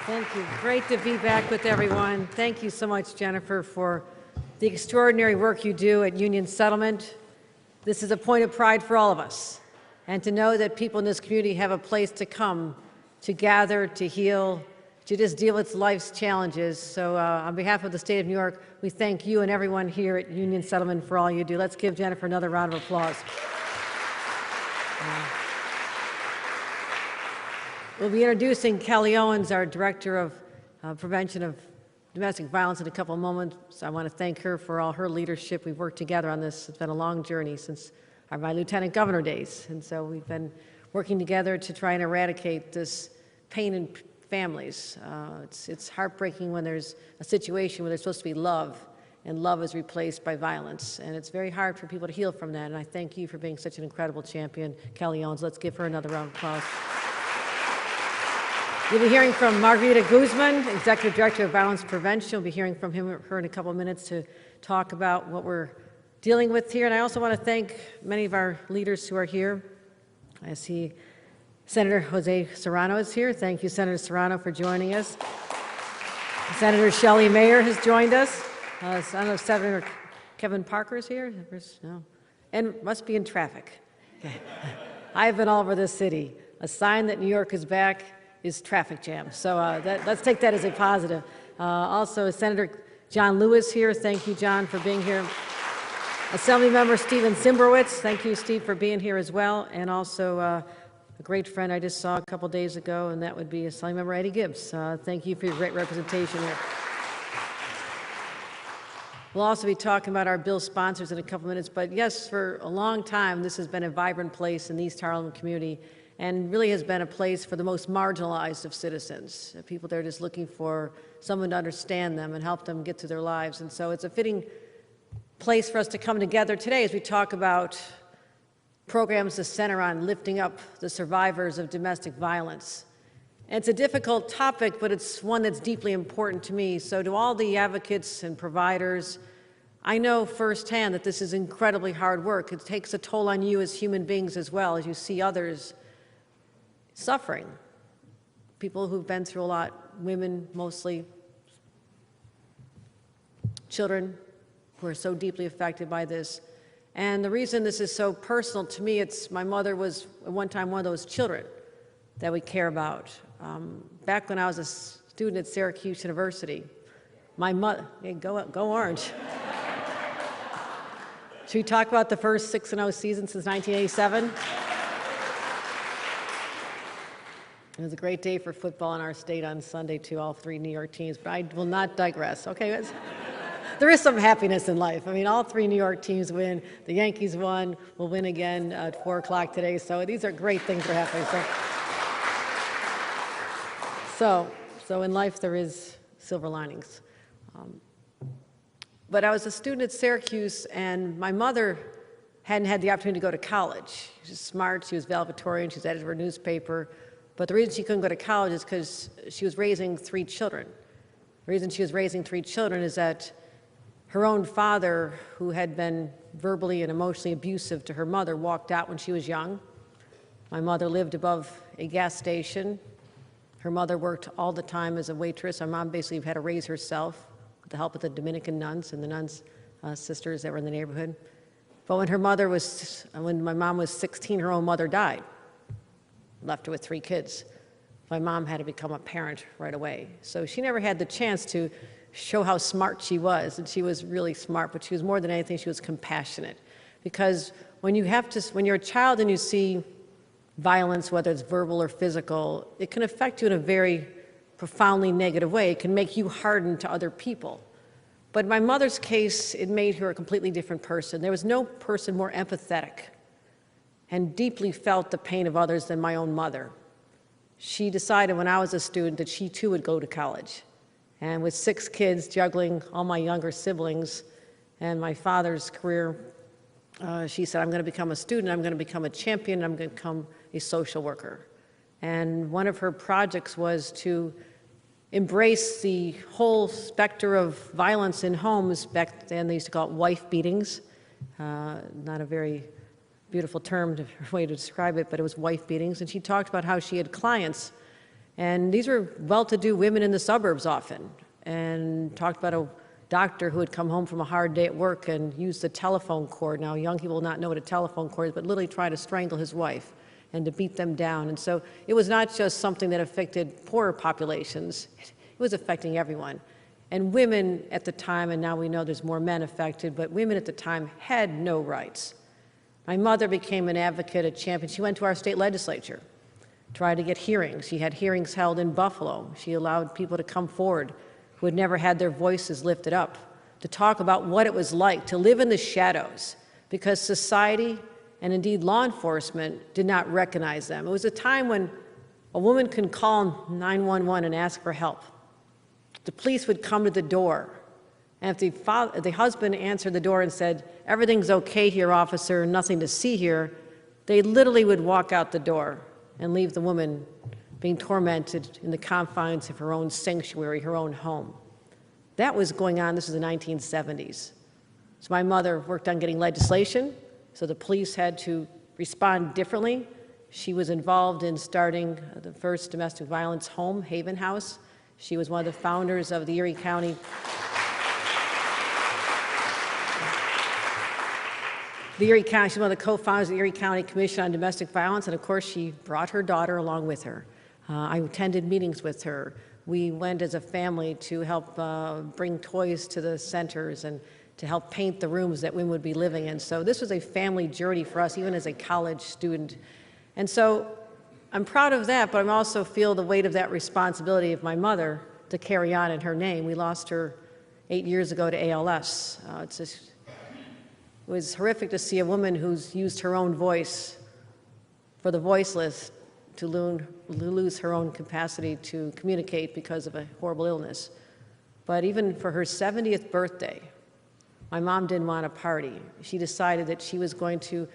Thank you. Great to be back with everyone. Thank you so much, Jennifer, for the extraordinary work you do at Union Settlement. This is a point of pride for all of us. And to know that people in this community have a place to come, to gather, to heal, to just deal with life's challenges. So on behalf of the state of New York, we thank you and everyone here at Union Settlement for all you do. Let's give Jennifer another round of applause. We'll be introducing Kelly Owens, our Director of Prevention of Domestic Violence, in a couple of moments. I want to thank her for all her leadership. We've worked together on this. It's been a long journey since my Lieutenant Governor days. And so we've been working together to try and eradicate this pain in families. It's heartbreaking when there's a situation where there's supposed to be love, and love is replaced by violence. And it's very hard for people to heal from that. And I thank you for being such an incredible champion, Kelly Owens. Let's give her another round of applause. You'll be hearing from Margarita Guzman, Executive Director of Violence Prevention. We'll be hearing from her in a couple of minutes to talk about what we're dealing with here. And I also want to thank many of our leaders who are here. I see Senator Jose Serrano is here. Thank you, Senator Serrano, for joining us. Senator Shelley Mayer has joined us. I don't know if Senator Kevin Parker is here. No. And must be in traffic. Okay. I've been all over this city. A sign that New York is back is traffic jam. So let's take that as a positive. Also, Senator John Lewis here. Thank you, John, for being here. Assemblymember Stephen Simbrowitz. Thank you, Steve, for being here as well. And also a great friend I just saw a couple days ago, and that would be Assemblymember Eddie Gibbs. Thank you for your great representation here. We'll also be talking about our bill sponsors in a couple minutes. But yes, for a long time, this has been a vibrant place in the East Harlem community, and really has been a place for the most marginalized of citizens, people that are just looking for someone to understand them and help them get through their lives. And so it's a fitting place for us to come together today as we talk about programs that center on lifting up the survivors of domestic violence. And it's a difficult topic, but it's one that's deeply important to me. So to all the advocates and providers, I know firsthand that this is incredibly hard work. It takes a toll on you as human beings as well, as you see others suffering, people who've been through a lot, women mostly, children who are so deeply affected by this. And the reason this is so personal to me, my mother was at one time one of those children that we care about. Back when I was a student at Syracuse University, my mother, hey, go Orange. Should we talk about the first 6-0 season since 1987? It was a great day for football in our state on Sunday, too, all three New York teams, but I will not digress. Okay, there is some happiness in life. I mean, all three New York teams win. The Yankees won, will win again at 4 o'clock today, so these are great things that are happening. So in life there is silver linings. But I was a student at Syracuse, and my mother hadn't had the opportunity to go to college. She was smart, she was valedictorian, she was editor of a newspaper. But the reason she couldn't go to college is because she was raising 3 children. The reason she was raising 3 children is that her own father, who had been verbally and emotionally abusive to her mother, walked out when she was young. My mother lived above a gas station. Her mother worked all the time as a waitress. My mom basically had to raise herself with the help of the Dominican nuns and the nuns' sisters that were in the neighborhood. But when my mom was 16, her own mother died. Left her with 3 kids. My mom had to become a parent right away. So she never had the chance to show how smart she was, and she was really smart, but she was more than anything, she was compassionate. Because when you're a child and you see violence, whether it's verbal or physical, it can affect you in a very profoundly negative way. It can make you harden to other people. But in my mother's case, it made her a completely different person. There was no person more empathetic and deeply felt the pain of others than my own mother. She decided when I was a student that she too would go to college. And with 6 kids, juggling all my younger siblings and my father's career, she said, I'm going to become a student, I'm going to become a champion, I'm going to become a social worker. And one of her projects was to embrace the whole specter of violence in homes. Back then they used to call it wife beatings, not a very beautiful term, way to describe it, but it was wife beatings. And she talked about how she had clients, and these were well-to-do women in the suburbs often, and talked about a doctor who had come home from a hard day at work and used the telephone cord. Now, young people will not know what a telephone cord is, but literally try to strangle his wife and to beat them down. And so it was not just something that affected poorer populations, it was affecting everyone. And women at the time, and now we know there's more men affected, but women at the time had no rights. My mother became an advocate, a champion. She went to our state legislature, tried to get hearings. She had hearings held in Buffalo. She allowed people to come forward who had never had their voices lifted up, to talk about what it was like to live in the shadows, because society and indeed law enforcement did not recognize them. It was a time when a woman could call 911 and ask for help. The police would come to the door, and if the husband answered the door and said, "Everything's okay here, officer, nothing to see here," they literally would walk out the door and leave the woman being tormented in the confines of her own sanctuary, her own home. That was going on, this was the 1970s. So my mother worked on getting legislation, so the police had to respond differently. She was involved in starting the first domestic violence home, Haven House. She was one of the founders of the Erie County she's one of the co-founders of the Erie County Commission on Domestic Violence, and of course she brought her daughter along with her. I attended meetings with her. We went as a family to help bring toys to the centers and to help paint the rooms that women would be living in. So this was a family journey for us, even as a college student. And so I'm proud of that, but I also feel the weight of that responsibility of my mother to carry on in her name. We lost her 8 years ago to ALS. It was horrific to see a woman who's used her own voice for the voiceless to lose her own capacity to communicate because of a horrible illness. But even for her 70th birthday, my mom didn't want a party. She decided that she was going to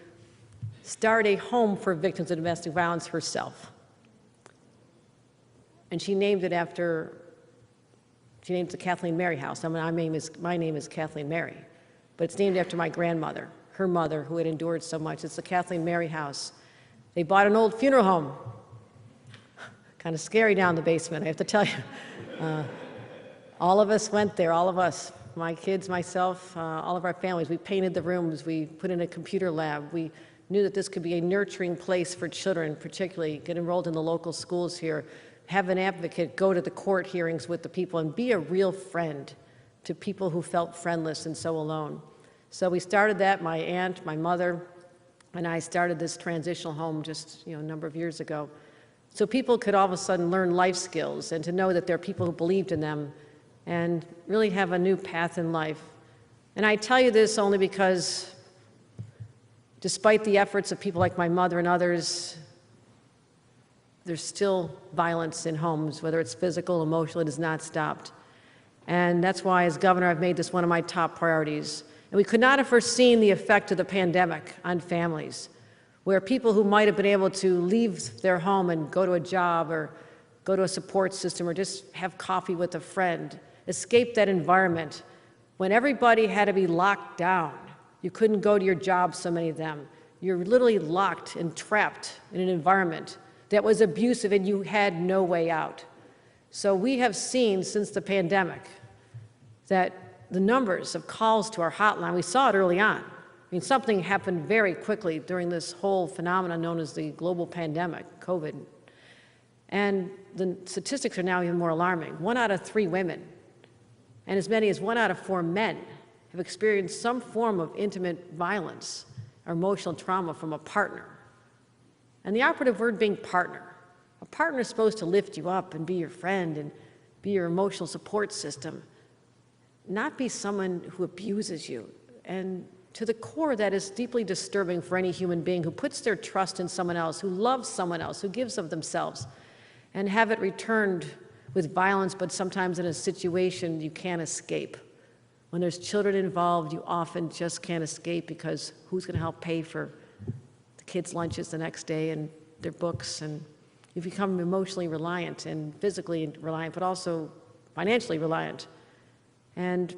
start a home for victims of domestic violence herself. And she named it the Kathleen Mary House. I mean, my name is Kathleen Mary, but it's named after my grandmother, her mother, who had endured so much. It's the Kathleen Mary House. They bought an old funeral home. Kind of scary down the basement, I have to tell you. All of us went there, all of us, my kids, myself, all of our families. We painted the rooms, we put in a computer lab. We knew that this could be a nurturing place for children, particularly get enrolled in the local schools here, have an advocate, go to the court hearings with the people, and be a real friend to people who felt friendless and so alone. So we started that, my aunt, my mother, and I started this transitional home just a number of years ago. So people could all of a sudden learn life skills and to know that there are people who believed in them and really have a new path in life. And I tell you this only because despite the efforts of people like my mother and others, there's still violence in homes, whether it's physical, emotional, it has not stopped. And that's why, as governor, I've made this one of my top priorities. And we could not have foreseen the effect of the pandemic on families, where people who might have been able to leave their home and go to a job or go to a support system or just have coffee with a friend, escape that environment. When everybody had to be locked down, you couldn't go to your job, so many of them. You're literally locked and trapped in an environment that was abusive and you had no way out. So we have seen since the pandemic that the numbers of calls to our hotline, we saw it early on. I mean, something happened very quickly during this whole phenomenon known as the global pandemic, COVID. And the statistics are now even more alarming. 1 out of 3 women and as many as 1 out of 4 men have experienced some form of intimate violence or emotional trauma from a partner. And the operative word being partner. A partner is supposed to lift you up and be your friend and be your emotional support system, not be someone who abuses you. And to the core, that is deeply disturbing for any human being who puts their trust in someone else, who loves someone else, who gives of themselves, and have it returned with violence, but sometimes in a situation you can't escape. When there's children involved, you often just can't escape because who's going to help pay for the kids' lunches the next day and their books? And you become emotionally reliant and physically reliant, but also financially reliant. And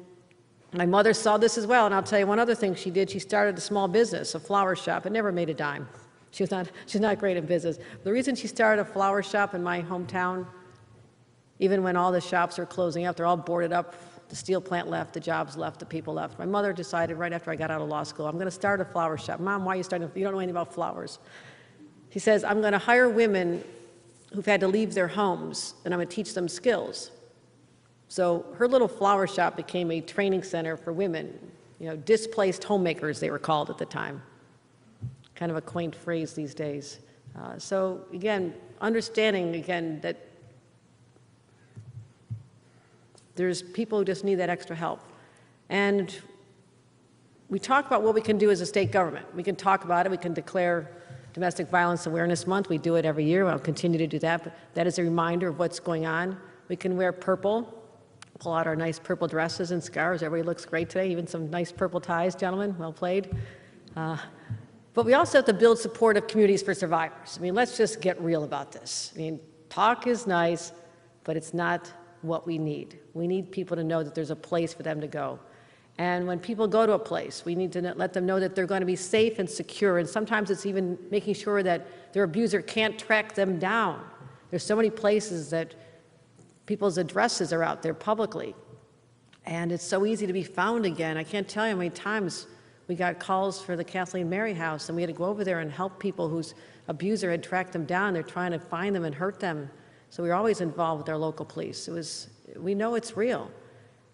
My mother saw this as well, and I'll tell you one other thing she did. She started a small business, a flower shop. It never made a dime. She's not great in business. The reason she started a flower shop in my hometown, even when all the shops are closing up, they're all boarded up, the steel plant left, the jobs left, the people left. My mother decided right after I got out of law school, I'm going to start a flower shop. Mom, why are you starting? You don't know anything about flowers. She says, I'm going to hire women who've had to leave their homes, and I'm going to teach them skills. So her little flower shop became a training center for women, displaced homemakers, they were called at the time. Kind of a quaint phrase these days. So again, understanding again that there's people who just need that extra help. And we talk about what we can do as a state government. We can talk about it. We can declare Domestic Violence Awareness Month. We do it every year. I'll continue to do that. But that is a reminder of what's going on. We can wear purple, pull out our nice purple dresses and scarves. Everybody looks great today, even some nice purple ties, gentlemen. Well played. But we also have to build supportive communities for survivors. I mean, let's just get real about this. I mean, talk is nice, but it's not what we need. We need people to know that there's a place for them to go. And when people go to a place, we need to let them know that they're going to be safe and secure. And sometimes it's even making sure that their abuser can't track them down. There's so many places that people's addresses are out there publicly. And it's so easy to be found again. I can't tell you how many times we got calls for the Kathleen Mary House, and we had to go over there and help people whose abuser had tracked them down. They're trying to find them and hurt them. So we were always involved with our local police. We know it's real.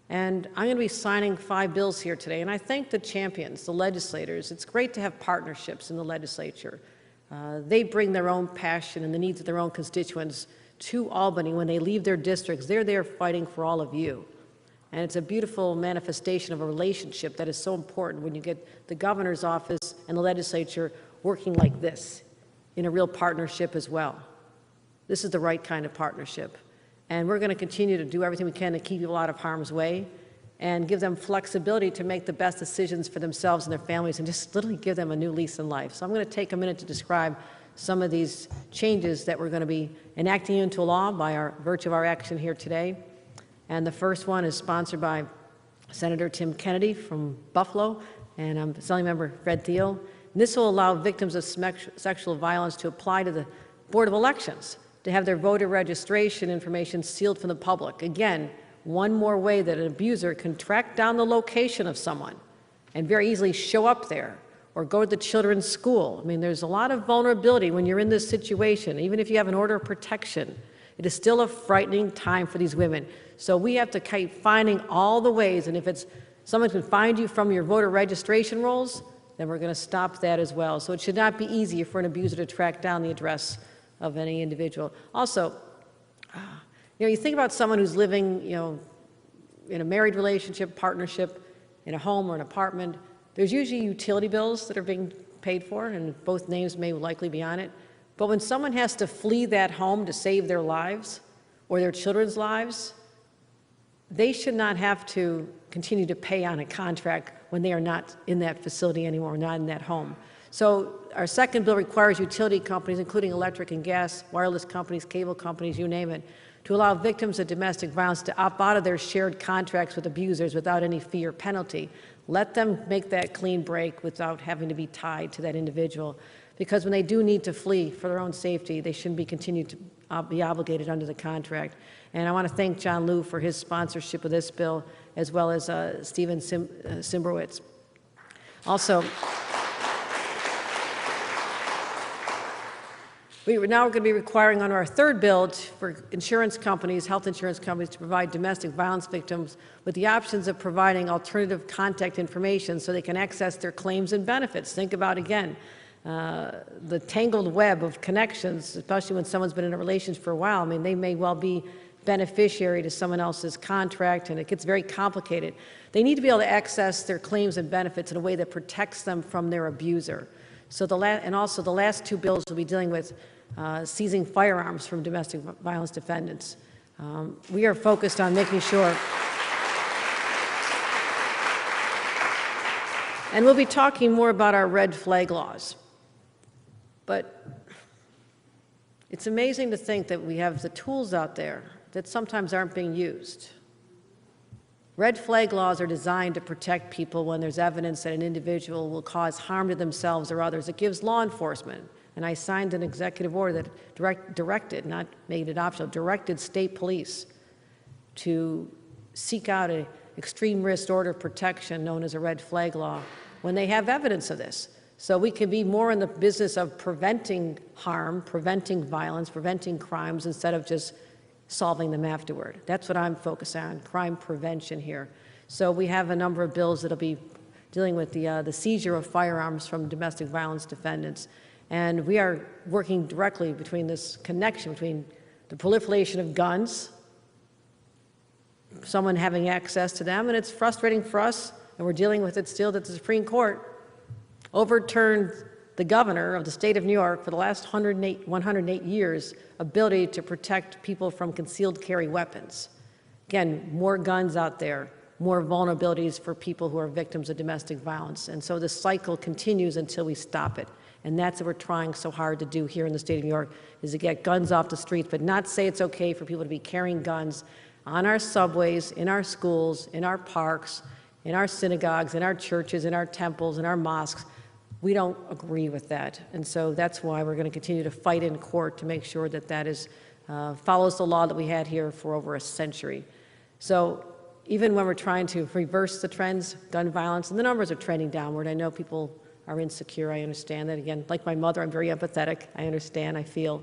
And I'm going to be signing 5 bills here today. And I thank the champions, the legislators. It's great to have partnerships in the legislature. They bring their own passion and the needs of their own constituents to Albany. When they leave their districts, they're there fighting for all of you. And it's a beautiful manifestation of a relationship that is so important when you get the governor's office and the legislature working like this in a real partnership as well. This is the right kind of partnership. And we're going to continue to do everything we can to keep people out of harm's way and give them flexibility to make the best decisions for themselves and their families and just literally give them a new lease in life. So I'm going to take a minute to describe some of these changes that we're going to be enacting into law by virtue of our action here today. And the first one is sponsored by Senator Tim Kennedy from Buffalo and Assembly Member Fred Thiel. And this will allow victims of sexual violence to apply to the Board of Elections to have their voter registration information sealed from the public. Again, one more way that an abuser can track down the location of someone and very easily show up there or go to the children's school. I mean, there's a lot of vulnerability when you're in this situation. Even if you have an order of protection, it is still a frightening time for these women. So we have to keep finding all the ways, and if it's someone can find you from your voter registration rolls, then we're going to stop that as well. So it should not be easy for an abuser to track down the address of any individual. Also, you think about someone who's living, in a married relationship, partnership, in a home or an apartment. There's usually utility bills that are being paid for, and both names may likely be on it. But when someone has to flee that home to save their lives or their children's lives, they should not have to continue to pay on a contract when they are not in that facility anymore, not in that home. So our second bill requires utility companies, including electric and gas, wireless companies, cable companies, you name it, to allow victims of domestic violence to opt out of their shared contracts with abusers without any fee or penalty. Let them make that clean break without having to be tied to that individual. Because when they do need to flee for their own safety, they shouldn't be continued to be obligated under the contract. And I want to thank John Liu for his sponsorship of this bill, as well as Stephen Simbrowitz. Also, we're now going to be requiring under our third bill for insurance companies, health insurance companies, to provide domestic violence victims with the options of providing alternative contact information so they can access their claims and benefits. Think about, again, the tangled web of connections, especially when someone's been in a relationship for a while. I mean, they may well be beneficiary to someone else's contract, and it gets very complicated. They need to be able to access their claims and benefits in a way that protects them from their abuser. So and also the last 2 bills will be dealing with seizing firearms from domestic violence defendants. We are focused on making sure, and we'll be talking more about our red flag laws. But it's amazing to think that we have the tools out there that sometimes aren't being used. Red flag laws are designed to protect people when there's evidence that an individual will cause harm to themselves or others. It gives law enforcement, and I signed an executive order that directed, not made it optional, directed state police to seek out an extreme risk order of protection known as a red flag law when they have evidence of this. So we can be more in the business of preventing harm, preventing violence, preventing crimes instead of just solving them afterward. That's what I'm focused on, crime prevention here. So we have a number of bills that'll be dealing with the seizure of firearms from domestic violence defendants. And we are working directly between this connection between the proliferation of guns, someone having access to them, and it's frustrating for us, and we're dealing with it still, that the Supreme Court overturned the governor of the state of New York for the last 108 years' ability to protect people from concealed carry weapons. Again, more guns out there, more vulnerabilities for people who are victims of domestic violence. And so this cycle continues until we stop it. And that's what we're trying so hard to do here in the state of New York, is to get guns off the streets, but not say it's okay for people to be carrying guns on our subways, in our schools, in our parks, in our synagogues, in our churches, in our temples, in our mosques. We don't agree with that. And so that's why we're going to continue to fight in court to make sure that that is, follows the law that we had here for over a century. So even when we're trying to reverse the trends, gun violence, and the numbers are trending downward. I know people are insecure. I understand that. Again, like my mother, I'm very empathetic. I understand, I feel.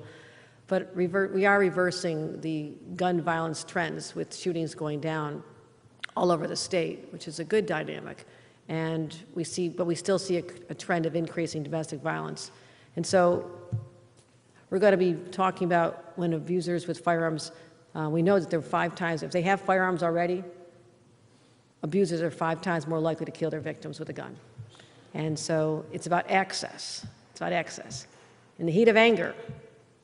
But we are reversing the gun violence trends with shootings going down all over the state, which is a good dynamic. And we still see a trend of increasing domestic violence. And so we're going to be talking about when abusers with firearms, we know that they're 5 times, if they have firearms already, abusers are 5 times more likely to kill their victims with a gun. And so it's about access. It's about access. In the heat of anger,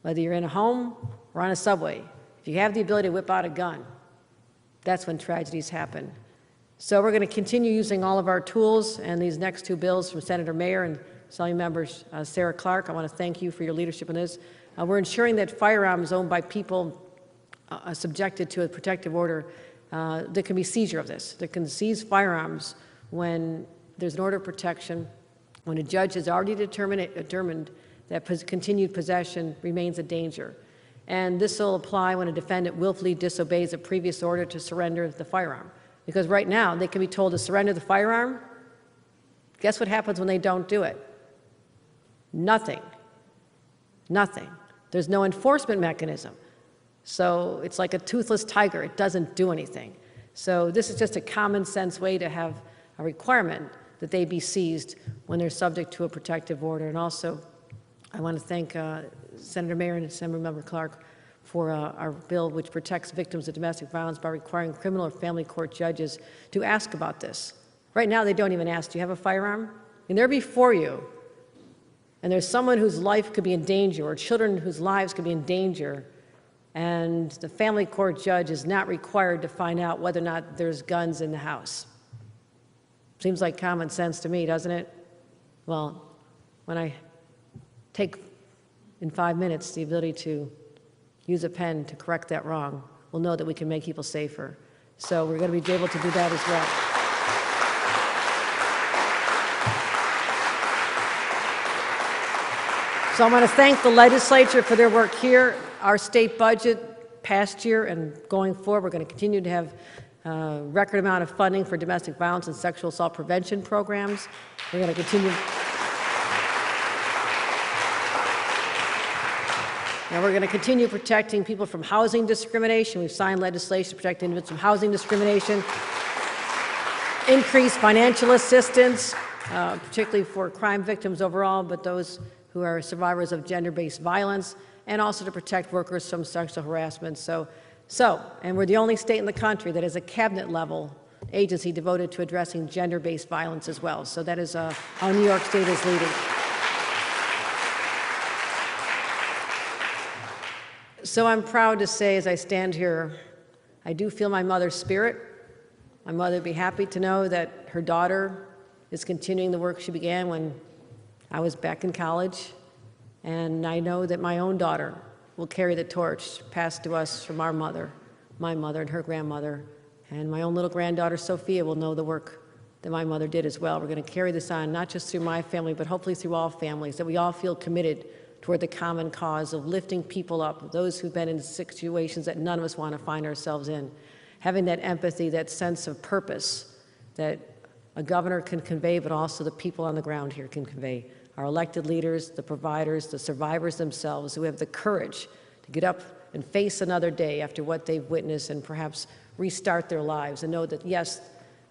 whether you're in a home or on a subway, if you have the ability to whip out a gun, that's when tragedies happen. So we're going to continue using all of our tools, and these next 2 bills from Senator Mayer and Assembly Members Sarah Clark, I want to thank you for your leadership in this. We're ensuring that firearms owned by people subjected to a protective order, there can be seizure of this. They can seize firearms when there's an order of protection, when a judge has already determined that continued possession remains a danger. And this will apply when a defendant willfully disobeys a previous order to surrender the firearm. Because right now, they can be told to surrender the firearm. Guess what happens when they don't do it? Nothing. Nothing. There's no enforcement mechanism. So it's like a toothless tiger. It doesn't do anything. So this is just a common sense way to have a requirement that they be seized when they're subject to a protective order. And also, I want to thank Senator Mayer and Assemblymember Clark for our bill, which protects victims of domestic violence by requiring criminal or family court judges to ask about this. Right now, they don't even ask, do you have a firearm? And they're before you, and there's someone whose life could be in danger, or children whose lives could be in danger, and the family court judge is not required to find out whether or not there's guns in the house. Seems like common sense to me, doesn't it? Well, when I take in 5 minutes the ability to use a pen to correct that wrong, we'll know that we can make people safer. So we're going to be able to do that as well. So I want to thank the legislature for their work here. Our state budget past year and going forward, we're going to continue to have a record amount of funding for domestic violence and sexual assault prevention programs. We're going to continue. And we're going to continue protecting people from housing discrimination. We've signed legislation to protect individuals from housing discrimination, increase financial assistance, particularly for crime victims overall, but those who are survivors of gender-based violence, and also to protect workers from sexual harassment. And we're the only state in the country that has a cabinet-level agency devoted to addressing gender-based violence as well. So that is how New York State is leading. So I'm proud to say, as I stand here, I do feel my mother's spirit. My mother would be happy to know that her daughter is continuing the work she began when I was back in college. And I know that my own daughter will carry the torch passed to us from our mother, my mother and her grandmother, And my own little granddaughter, Sophia, will know the work that my mother did as well. We're going to carry this on, not just through my family, but hopefully through all families, that we all feel committed toward the common cause of lifting people up, those who've been in situations that none of us want to find ourselves in. Having that empathy, that sense of purpose that a governor can convey, but also the people on the ground here can convey. Our elected leaders, the providers, the survivors themselves, who have the courage to get up and face another day after what they've witnessed and perhaps restart their lives and know that, yes,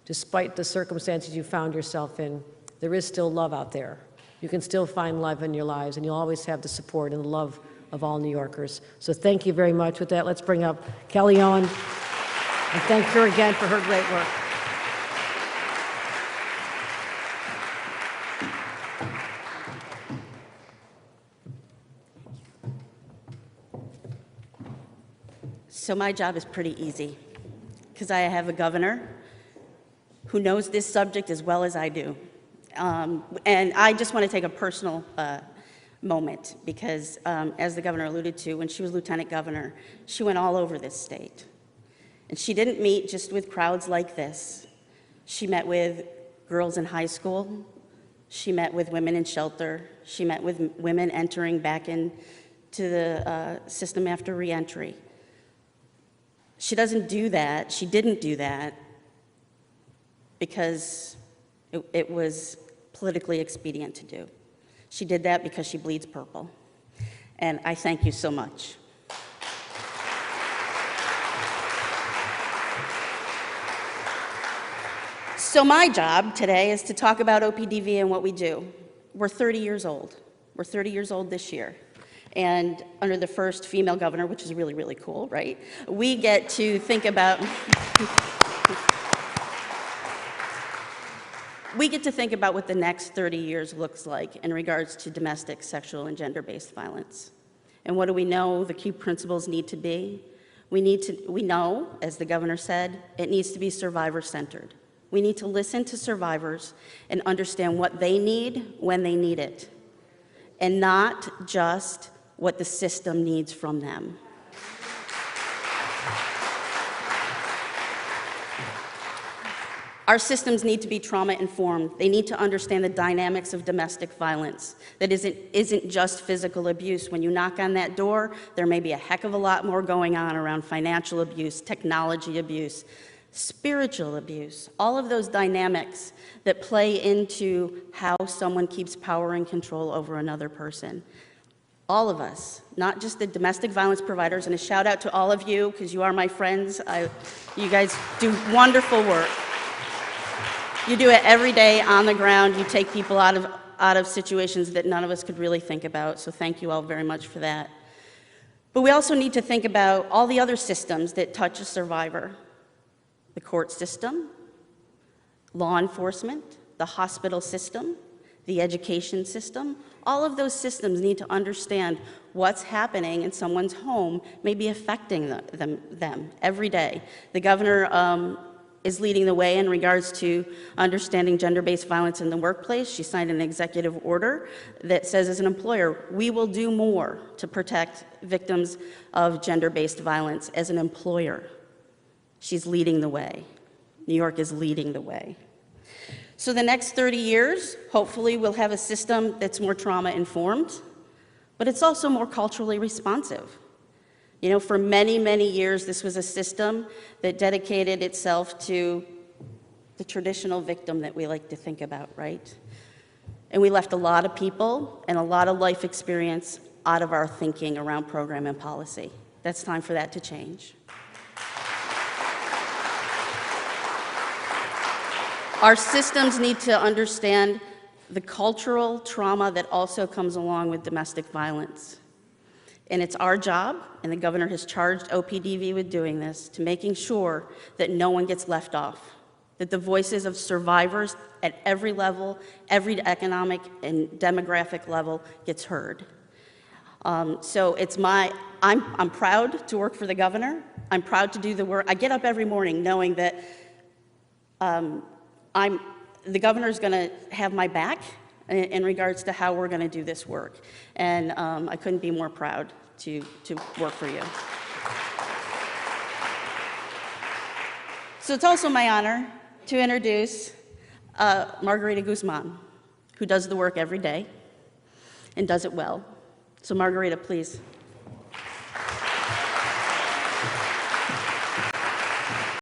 despite the circumstances you found yourself in, there is still love out there. You can still find love in your lives, and you'll always have the support and the love of all New Yorkers. So thank you very much. With that, let's bring up Kelly Owen, and thank her again for her great work. So my job is pretty easy, because I have a governor who knows this subject as well as I do. And I just want to take a personal moment, because as the governor alluded to, when she was lieutenant governor, she went all over this state. And she didn't meet just with crowds like this. She met with girls in high school. She met with women in shelter. She met with women entering back into the system after reentry. She doesn't do that. She didn't do that because it was politically expedient to do. She did that because she bleeds purple. And I thank you so much. So my job today is to talk about OPDV and what we do. We're 30 years old. We're 30 years old this year. And under the first female governor, which is really, really cool, right? We get to think about what the next 30 years looks like in regards to domestic, sexual, and gender-based violence. And what do we know the key principles need to be? We know, as the governor said, it needs to be survivor-centered. We need to listen to survivors and understand what they need when they need it, and not just what the system needs from them. Our systems need to be trauma-informed. They need to understand the dynamics of domestic violence. That isn't just physical abuse. When you knock on that door, there may be a heck of a lot more going on around financial abuse, technology abuse, spiritual abuse, all of those dynamics that play into how someone keeps power and control over another person. All of us, not just the domestic violence providers, and a shout out to all of you, because you are my friends. You guys do wonderful work. You do it every day on the ground. You take people out of situations that none of us could really think about, so thank you all very much for that. But we also need to think about all the other systems that touch a survivor. The court system, law enforcement, the hospital system, the education system. All of those systems need to understand what's happening in someone's home may be affecting them every day. The governor is leading the way in regards to understanding gender-based violence in the workplace. She signed an executive order that says, as an employer, we will do more to protect victims of gender-based violence as an employer. She's leading the way. New York is leading the way. So the next 30 years, hopefully we'll have a system that's more trauma-informed, but it's also more culturally responsive. You know, for many, many years, this was a system that dedicated itself to the traditional victim that we like to think about, right? And we left a lot of people and a lot of life experience out of our thinking around program and policy. That's time for that to change. Our systems need to understand the cultural trauma that also comes along with domestic violence. And it's our job, and the governor has charged OPDV with doing this, to making sure that no one gets left off, that the voices of survivors at every level, every economic and demographic level gets heard. So I'm proud to work for the governor. I'm proud to do the work. I get up every morning knowing that the governor's going to have my back in regards to how we're going to do this work. And I couldn't be more proud to work for you. So it's also my honor to introduce Margarita Guzman, who does the work every day and does it well. So Margarita, please.